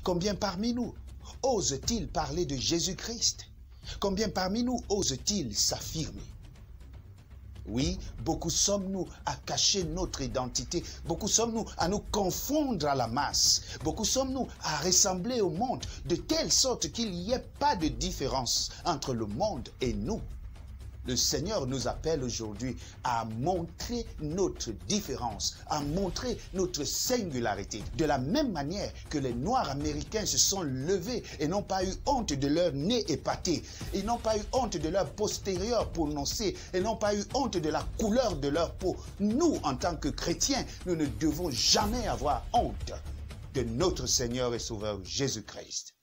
Combien parmi nous osent-ils parler de Jésus-Christ? Combien parmi nous osent-ils s'affirmer? Oui, beaucoup sommes-nous à cacher notre identité. Beaucoup sommes-nous à nous confondre à la masse. Beaucoup sommes-nous à ressembler au monde de telle sorte qu'il n'y ait pas de différence entre le monde et nous. Le Seigneur nous appelle aujourd'hui à montrer notre différence, à montrer notre singularité. De la même manière que les Noirs américains se sont levés et n'ont pas eu honte de leur nez épaté, ils n'ont pas eu honte de leur postérieur prononcé, et n'ont pas eu honte de la couleur de leur peau. Nous, en tant que chrétiens, nous ne devons jamais avoir honte de notre Seigneur et Sauveur Jésus-Christ.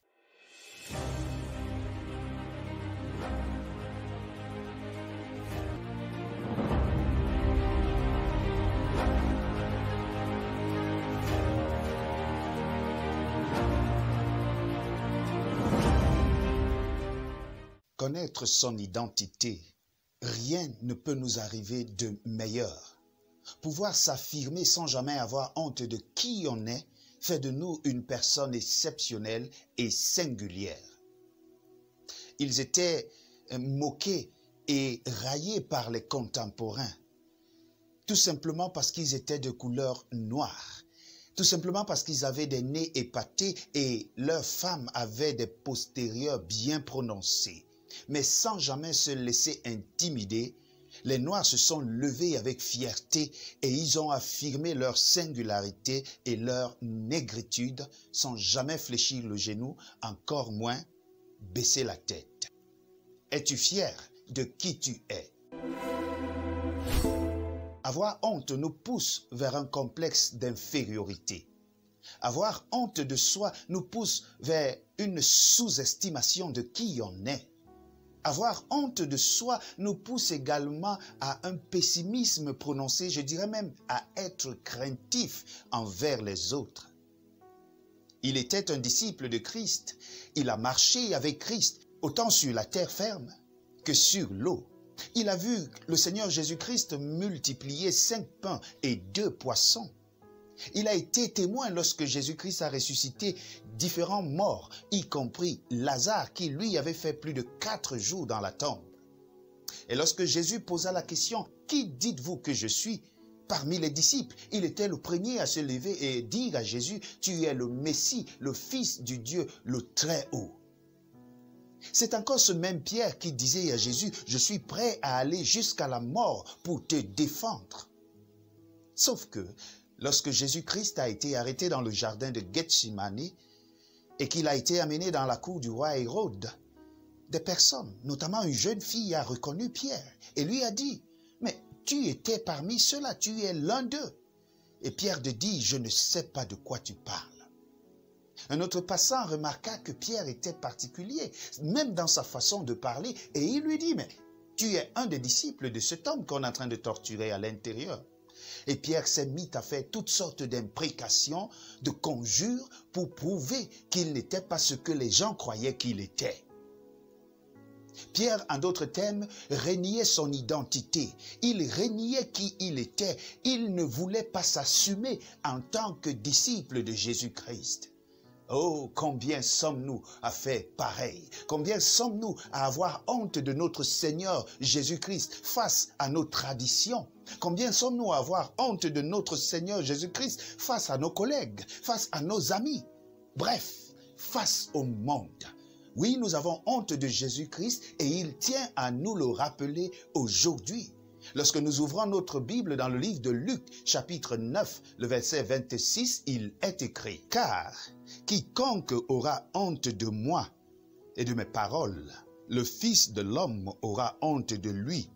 Connaître son identité, rien ne peut nous arriver de meilleur. Pouvoir s'affirmer sans jamais avoir honte de qui on est, fait de nous une personne exceptionnelle et singulière. Ils étaient moqués et raillés par les contemporains, tout simplement parce qu'ils étaient de couleur noire. Tout simplement parce qu'ils avaient des nez épatés et leurs femmes avaient des postérieurs bien prononcés. Mais sans jamais se laisser intimider, les Noirs se sont levés avec fierté et ils ont affirmé leur singularité et leur négritude sans jamais fléchir le genou, encore moins baisser la tête. Es-tu fier de qui tu es? Avoir honte nous pousse vers un complexe d'infériorité. Avoir honte de soi nous pousse vers une sous-estimation de qui on est. Avoir honte de soi nous pousse également à un pessimisme prononcé, je dirais même à être craintif envers les autres. Il était un disciple de Christ. Il a marché avec Christ, autant sur la terre ferme que sur l'eau. Il a vu le Seigneur Jésus-Christ multiplier 5 pains et 2 poissons. Il a été témoin lorsque Jésus-Christ a ressuscité différents morts, y compris Lazare qui lui avait fait plus de 4 jours dans la tombe. Et lorsque Jésus posa la question « Qui dites-vous que je suis ?» Parmi les disciples, il était le premier à se lever et dire à Jésus « Tu es le Messie, le Fils du Dieu, le Très-Haut. » C'est encore ce même Pierre qui disait à Jésus « Je suis prêt à aller jusqu'à la mort pour te défendre. » Sauf que lorsque Jésus-Christ a été arrêté dans le jardin de Gethsémani et qu'il a été amené dans la cour du roi Hérode, des personnes, notamment une jeune fille, a reconnu Pierre et lui a dit « Mais tu étais parmi ceux-là, tu es l'un d'eux. » Et Pierre de dit « Je ne sais pas de quoi tu parles. » Un autre passant remarqua que Pierre était particulier, même dans sa façon de parler, et il lui dit « Mais tu es un des disciples de cet homme qu'on est en train de torturer à l'intérieur. » Et Pierre s'est mis à faire toutes sortes d'imprécations, de conjures pour prouver qu'il n'était pas ce que les gens croyaient qu'il était. Pierre, en d'autres termes, reniait son identité. Il reniait qui il était. Il ne voulait pas s'assumer en tant que disciple de Jésus-Christ. Oh, combien sommes-nous à faire pareil? Combien sommes-nous à avoir honte de notre Seigneur Jésus-Christ face à nos traditions? Combien sommes-nous à avoir honte de notre Seigneur Jésus-Christ face à nos collègues, face à nos amis? Bref, face au monde. Oui, nous avons honte de Jésus-Christ et il tient à nous le rappeler aujourd'hui. Lorsque nous ouvrons notre Bible dans le livre de Luc, chapitre 9, le verset 26, il est écrit « Car quiconque aura honte de moi et de mes paroles, le Fils de l'homme aura honte de lui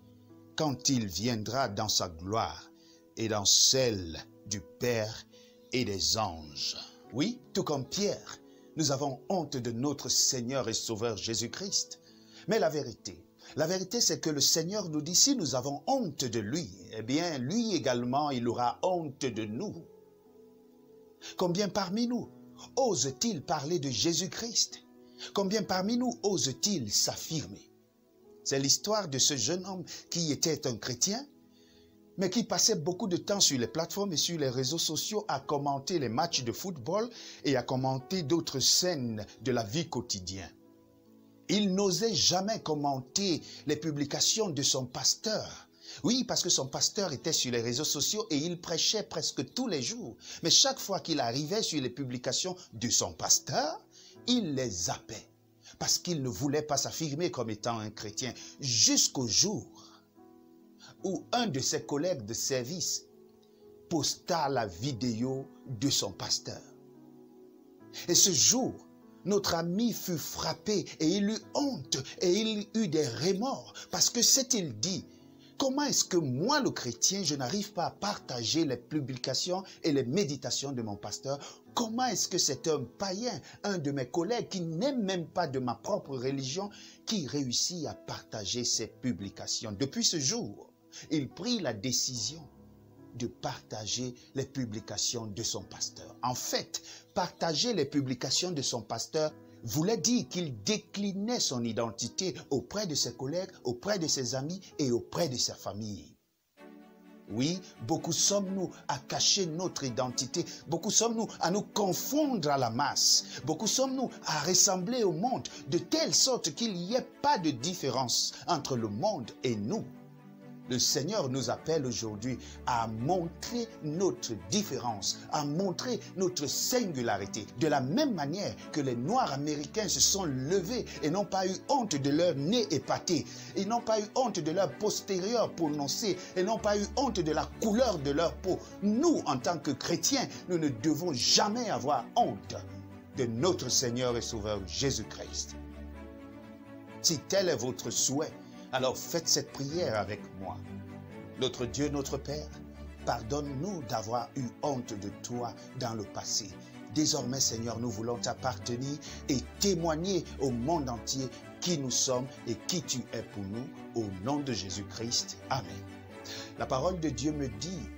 quand il viendra dans sa gloire et dans celle du Père et des anges. » Oui, tout comme Pierre, nous avons honte de notre Seigneur et Sauveur Jésus-Christ. Mais la vérité, c'est que le Seigneur nous dit, si nous avons honte de lui, eh bien, lui également, il aura honte de nous. Combien parmi nous ose-t-il parler de Jésus-Christ? Combien parmi nous ose-t-il s'affirmer? C'est l'histoire de ce jeune homme qui était un chrétien, mais qui passaient beaucoup de temps sur les plateformes et sur les réseaux sociaux à commenter les matchs de football et à commenter d'autres scènes de la vie quotidienne. Il n'osait jamais commenter les publications de son pasteur. Oui, parce que son pasteur était sur les réseaux sociaux et il prêchait presque tous les jours. Mais chaque fois qu'il arrivait sur les publications de son pasteur, il les zappait parce qu'il ne voulait pas s'affirmer comme étant un chrétien jusqu'au jour où un de ses collègues de service posta la vidéo de son pasteur. Et ce jour, notre ami fut frappé et il eut honte et il eut des remords parce que s'est-il dit, comment est-ce que moi, le chrétien, je n'arrive pas à partager les publications et les méditations de mon pasteur? Comment est-ce que c'est un païen, un de mes collègues qui n'est même pas de ma propre religion, qui réussit à partager ces publications? Depuis ce jour, il prit la décision de partager les publications de son pasteur. En fait, partager les publications de son pasteur voulait dire qu'il déclinait son identité auprès de ses collègues, auprès de ses amis et auprès de sa famille. Oui, beaucoup sommes-nous à cacher notre identité, beaucoup sommes-nous à nous confondre à la masse, beaucoup sommes-nous à ressembler au monde de telle sorte qu'il n'y ait pas de différence entre le monde et nous. Le Seigneur nous appelle aujourd'hui à montrer notre différence, à montrer notre singularité. De la même manière que les Noirs américains se sont levés et n'ont pas eu honte de leur nez épaté, ils n'ont pas eu honte de leur postérieur prononcé, et n'ont pas eu honte de la couleur de leur peau. Nous, en tant que chrétiens, nous ne devons jamais avoir honte de notre Seigneur et Sauveur Jésus-Christ. Si tel est votre souhait, alors faites cette prière avec moi. Notre Dieu, notre Père, pardonne-nous d'avoir eu honte de toi dans le passé. Désormais, Seigneur, nous voulons t'appartenir et témoigner au monde entier qui nous sommes et qui tu es pour nous, au nom de Jésus-Christ. Amen. La parole de Dieu me dit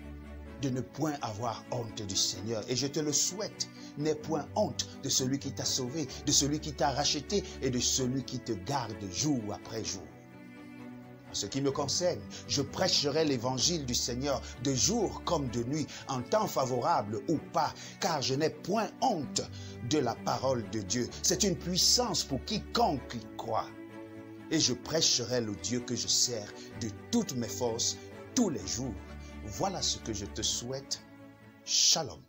de ne point avoir honte du Seigneur. Et je te le souhaite. N'aie point honte de celui qui t'a sauvé, de celui qui t'a racheté et de celui qui te garde jour après jour. En ce qui me concerne, je prêcherai l'évangile du Seigneur de jour comme de nuit, en temps favorable ou pas, car je n'ai point honte de la parole de Dieu. C'est une puissance pour quiconque y croit. Et je prêcherai le Dieu que je sers de toutes mes forces tous les jours. Voilà ce que je te souhaite. Shalom.